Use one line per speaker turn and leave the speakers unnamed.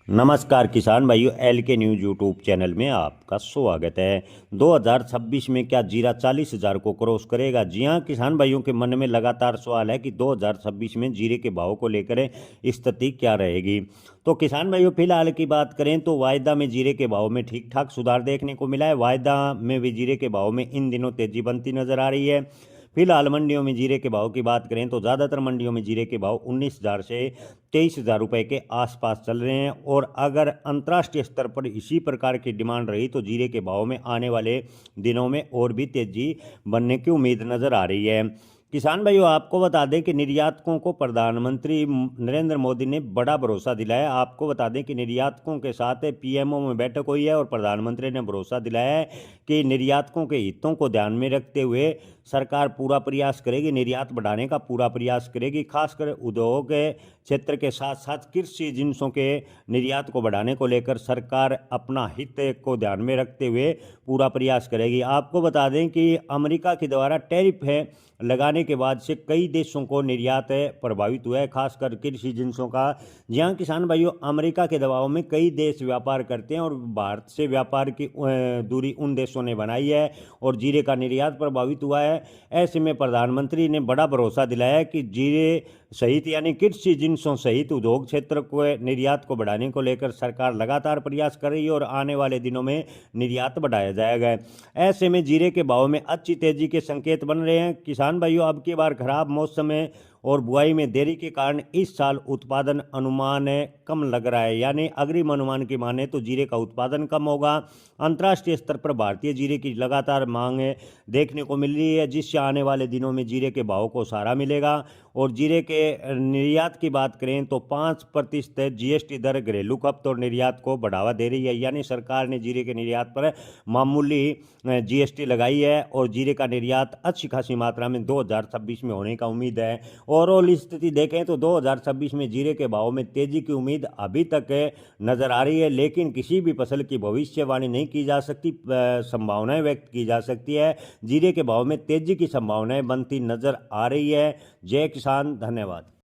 नमस्कार किसान भाइयों, एल के न्यूज़ यूट्यूब चैनल में आपका स्वागत है। 2026 में क्या जीरा 40,000 को क्रॉस करेगा? जी हां किसान भाइयों के मन में लगातार सवाल है कि 2026 में जीरे के भाव को लेकर स्थिति क्या रहेगी। तो किसान भाइयों, फिलहाल की बात करें तो वायदा में जीरे के भाव में ठीक ठाक सुधार देखने को मिला है। वायदा में भी जीरे के भाव में इन दिनों तेजी बनती नजर आ रही है। फिलहाल मंडियों में जीरे के भाव की बात करें तो ज़्यादातर मंडियों में जीरे के भाव 19,000 से 23,000 रुपये के आसपास चल रहे हैं। और अगर अंतर्राष्ट्रीय स्तर पर इसी प्रकार की डिमांड रही तो जीरे के भाव में आने वाले दिनों में और भी तेजी बनने की उम्मीद नज़र आ रही है। किसान भाइयों, आपको बता दें कि निर्यातकों को प्रधानमंत्री नरेंद्र मोदी ने बड़ा भरोसा दिलाया। आपको बता दें कि निर्यातकों के साथ पीएमओ में बैठक हुई है और प्रधानमंत्री ने भरोसा दिलाया है कि निर्यातकों के हितों को ध्यान में रखते हुए सरकार पूरा प्रयास करेगी, निर्यात बढ़ाने का पूरा प्रयास करेगी। खासकर उद्योग क्षेत्र के साथ साथ कृषि जिन्सों के निर्यात को बढ़ाने को लेकर सरकार अपना हित को ध्यान में रखते हुए पूरा प्रयास करेगी। आपको बता दें कि अमेरिका के द्वारा टैरिफ है लगाने के बाद से कई देशों को निर्यात प्रभावित हुआ है, खासकर कृषि जिन्सों का। जहां किसान भाइयों, अमेरिका के दबाव में कई देश व्यापार करते हैं और भारत से व्यापार की दूरी उन देशों ने बनाई है और जीरे का निर्यात प्रभावित हुआ है। ऐसे में प्रधानमंत्री ने बड़ा भरोसा दिलाया कि जीरे सहित यानी कृषि जिन्सों सहित उद्योग क्षेत्र को निर्यात को बढ़ाने को लेकर सरकार लगातार प्रयास कर रही है और आने वाले दिनों में निर्यात बढ़ाया जाएगा। ऐसे में जीरे के भाव में अच्छी तेजी के संकेत बन रहे हैं। किसान भाइयों, अब की बार खराब मौसम में और बुआई में देरी के कारण इस साल उत्पादन अनुमान कम लग रहा है, यानी अग्रिम अनुमान की माने तो जीरे का उत्पादन कम होगा। अंतर्राष्ट्रीय स्तर पर भारतीय जीरे की लगातार मांग देखने को मिल रही है, जिससे आने वाले दिनों में जीरे के भाव को सहारा मिलेगा। और जीरे के निर्यात की बात करें तो 5% जीएसटी दर घरेलू खपत और निर्यात को बढ़ावा दे रही है, यानी सरकार ने जीरे के निर्यात पर मामूली जीएसटी लगाई है और जीरे का निर्यात अच्छी खासी मात्रा में 2026 में होने का उम्मीद है। ओवरऑल स्थिति देखें तो 2026 में जीरे के भाव में तेजी की उम्मीद अभी तक नजर आ रही है, लेकिन किसी भी फसल की भविष्यवाणी नहीं की जा सकती, संभावनाएं व्यक्त की जा सकती है। जीरे के भाव में तेजी की संभावनाएं बनती नजर आ रही है। जय किसान, धन्यवाद।